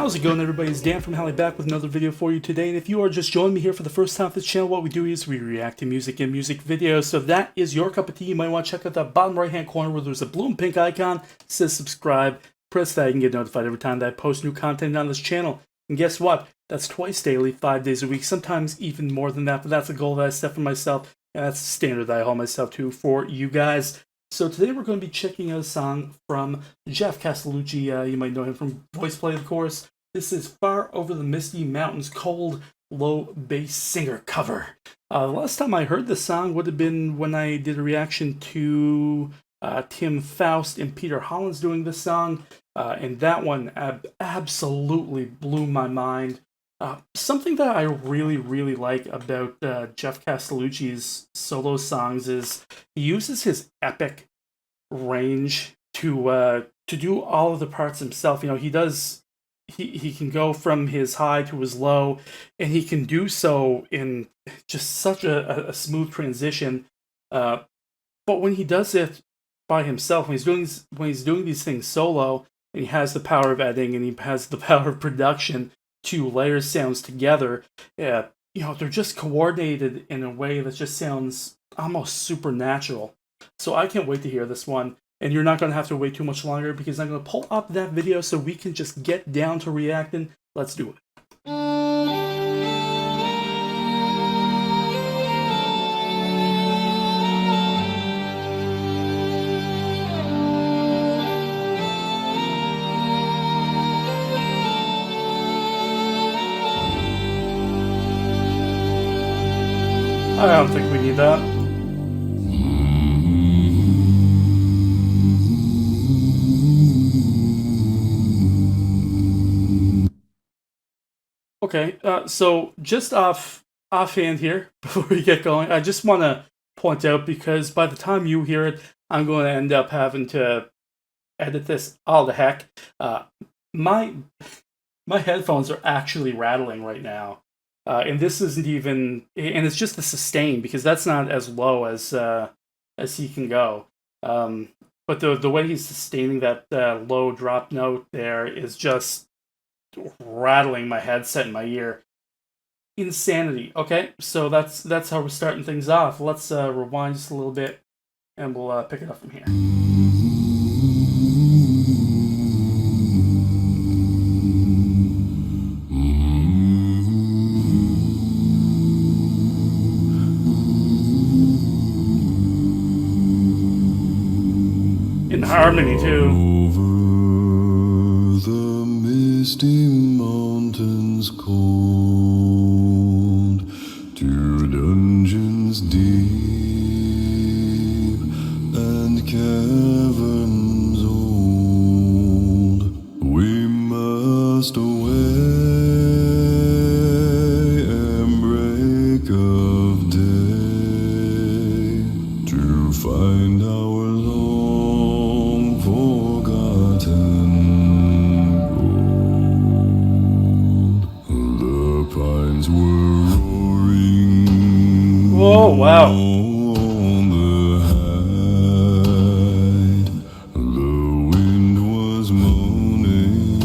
How's it going, everybody? It's DanFromHali back with another video for you today, and if you are just joining me here for the first time for this channel, what we do is we react to music and music videos. So if that is your cup of tea, you might want to check out that bottom right hand corner where there's a blue and pink icon that says subscribe. Press that, you can get notified every time that I post new content on this channel. And guess what? That's twice daily, 5 days a week, sometimes even more than that, but that's a goal that I set for myself, and that's the standard that I hold myself to for you guys. So today we're going to be checking out a song from Geoff Castellucci. You might know him from Voice Play, of course. This is Far Over the Misty Mountains, Cold, Low Bass Singer cover. The last time I heard this song would have been when I did a reaction to Tim Faust and Peter Hollins doing this song. And that one absolutely blew my mind. Something that I really like about Geoff Castellucci's solo songs is he uses his epic range to do all of the parts himself. You know, he can go from his high to his low, and he can do so in just such a smooth transition. But when he does it by himself, when he's doing these things solo, and he has the power of editing and he has the power of production to layer sounds together, you know, they're just coordinated in a way that just sounds almost supernatural. So I can't wait to hear this one, and you're not going to have to wait too much longer because I'm going to pull up that video so we can just get down to reacting. Let's do it. I don't think we need that. Okay, so just offhand here, before we get going, I just want to point out, because by the time you hear it, I'm going to end up having to edit this all the heck. My headphones are actually rattling right now. And this isn't even, and it's just the sustain, because that's not as low as he can go. But the way he's sustaining that low drop note there is just rattling my headset in my ear. Insanity. Okay, so that's how we're starting things off. Let's rewind just a little bit, and we'll pick it up from here. In harmony, too. Over the misty mountains cold, to dungeons deep and caverns old, we must away and break of day to find our long forgotten gold. The pines were roaring. Oh, wow. On the height, the wind was moaning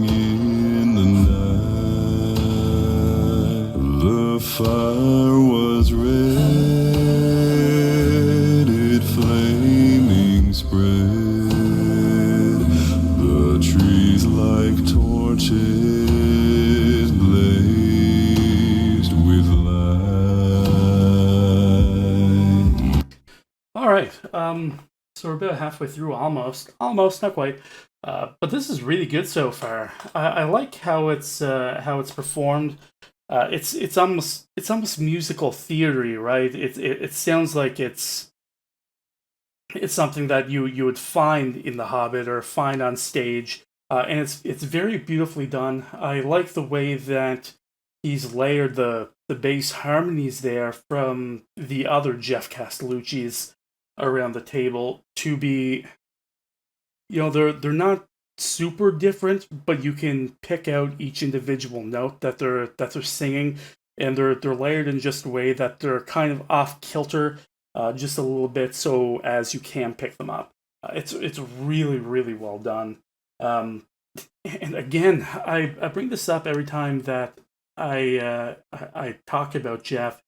in the night. The fire was red, it flaming spread. The trees like torches blazed with light. All right, so we're about halfway through, almost, not quite. But this is really good so far. I like how it's performed. It's almost musical theater, right? It sounds like it's something that you would find in The Hobbit or find on stage, and it's very beautifully done. I like the way that he's layered the bass harmonies there from the other Geoff Castellucci's around the table to be, you know, they're not super different, but you can pick out each individual note that they're singing, and they're layered in just a way that they're kind of off kilter, just a little bit, so as you can pick them up. It's really well done. and again, I bring this up every time that I talk about Geoff,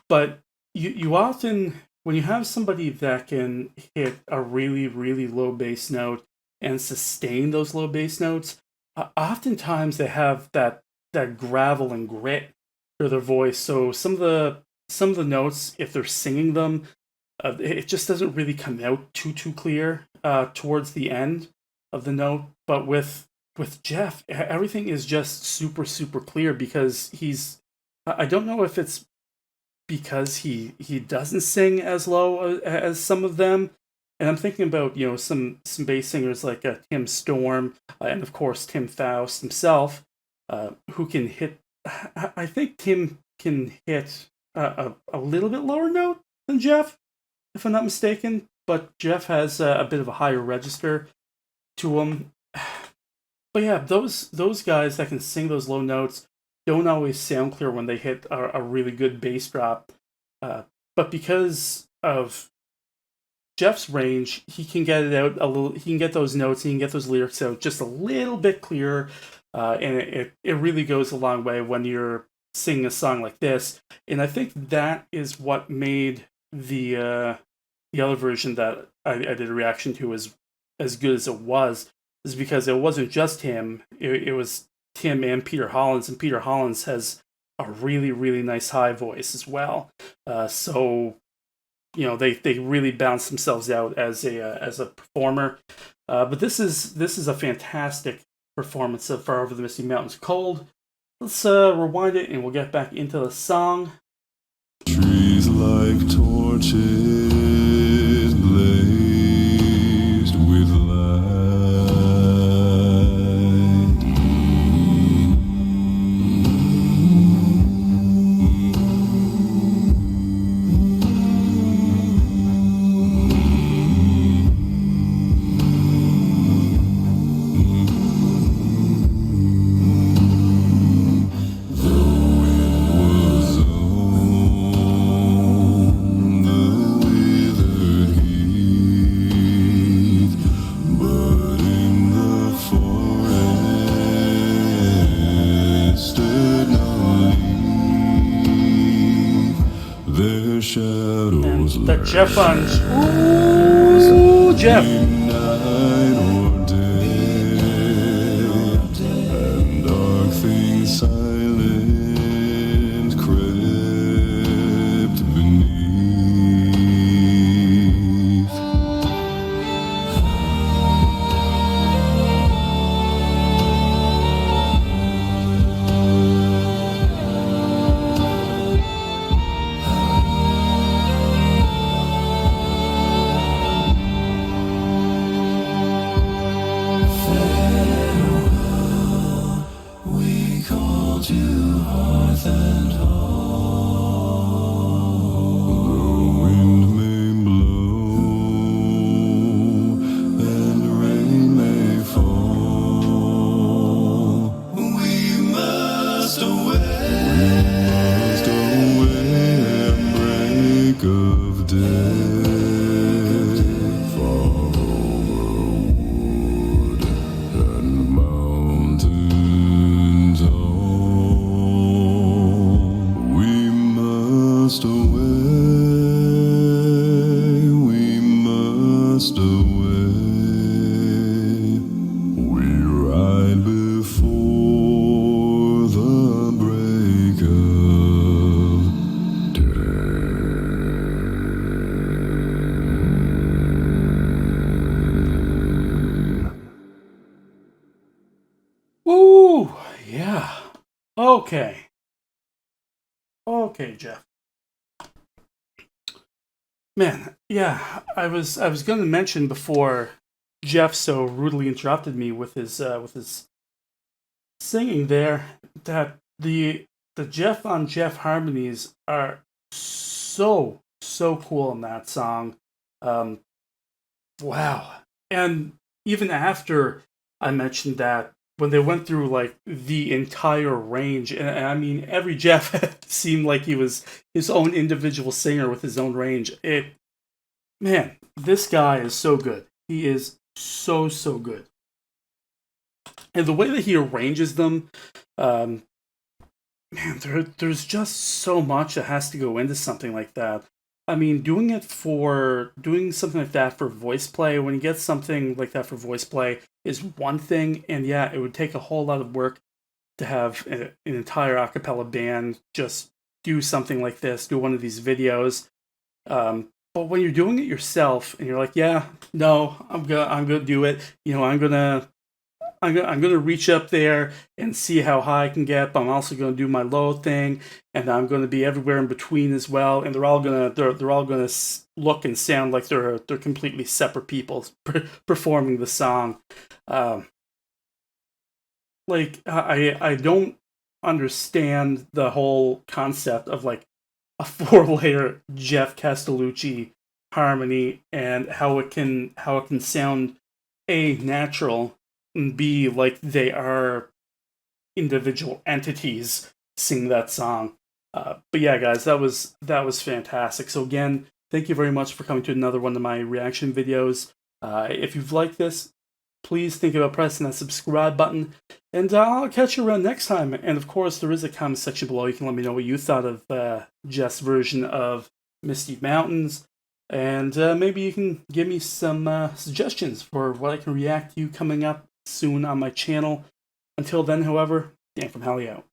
but you often, when you have somebody that can hit a really, really low bass note and sustain those low bass notes, oftentimes they have that gravel and grit to their voice. So some of the notes, if they're singing them, it just doesn't really come out too clear towards the end of the note. But with Geoff, everything is just super clear because I don't know if it's because he doesn't sing as low as some of them. And I'm thinking about, some bass singers like Tim Storm, and of course Tim Faust himself, who can hit. I think Tim can hit a little bit lower note than Geoff, if I'm not mistaken. But Geoff has a bit of a higher register to him. But yeah, those guys that can sing those low notes don't always sound clear when they hit a really good bass drop. But because of Geoff's range, he can get it out a little. He can get those notes. He can get those lyrics out just a little bit clearer, and it really goes a long way when you're singing a song like this. And I think that is what made the other version that I did a reaction to as good as it was, is because it wasn't just him. It was Tim and Peter Hollins, and Peter Hollins has a really, really nice high voice as well. So they really balance themselves out as a performer. But this is a fantastic performance of Far Over the Misty Mountains Cold. Let's rewind it and we'll get back into the song. Trees like torches blazed with light. And the Geoff on. Ooh, Geoff! Night or day, and dark things silent crept beneath. Ooh, yeah. Okay, Geoff. Man, yeah, I was going to mention before Geoff so rudely interrupted me with his singing there that the Geoff on Geoff harmonies are so cool in that song. Wow. And even after I mentioned that, when they went through like the entire range, and I mean every Geoff seemed like he was his own individual singer with his own range. Man, this guy is so good. He is so good. And the way that he arranges them, um, man, there's just so much that has to go into something like that. I mean, doing something like that for voice play, when you get something like that for voice play, is one thing, and yeah, it would take a whole lot of work to have an entire a cappella band just do something like this, do one of these videos. But when you're doing it yourself, and you're like, yeah, no, I'm gonna do it. You know, I'm gonna reach up there and see how high I can get, but I'm also gonna do my low thing, and I'm gonna be everywhere in between as well. And they're all gonna look and sound like they're completely separate people performing the song. Um, like I don't understand the whole concept of like a four-layer Geoff Castellucci harmony and how it can sound A, natural, and B, like they are individual entities sing that song. But yeah, guys, that was fantastic. So again, thank you very much for coming to another one of my reaction videos. If you've liked this, please think about pressing that subscribe button, and I'll catch you around next time. And of course, there is a comment section below. You can let me know what you thought of Jeff's version of Misty Mountains, and maybe you can give me some suggestions for what I can react to coming up soon on my channel. Until then, however, DanFromHali out.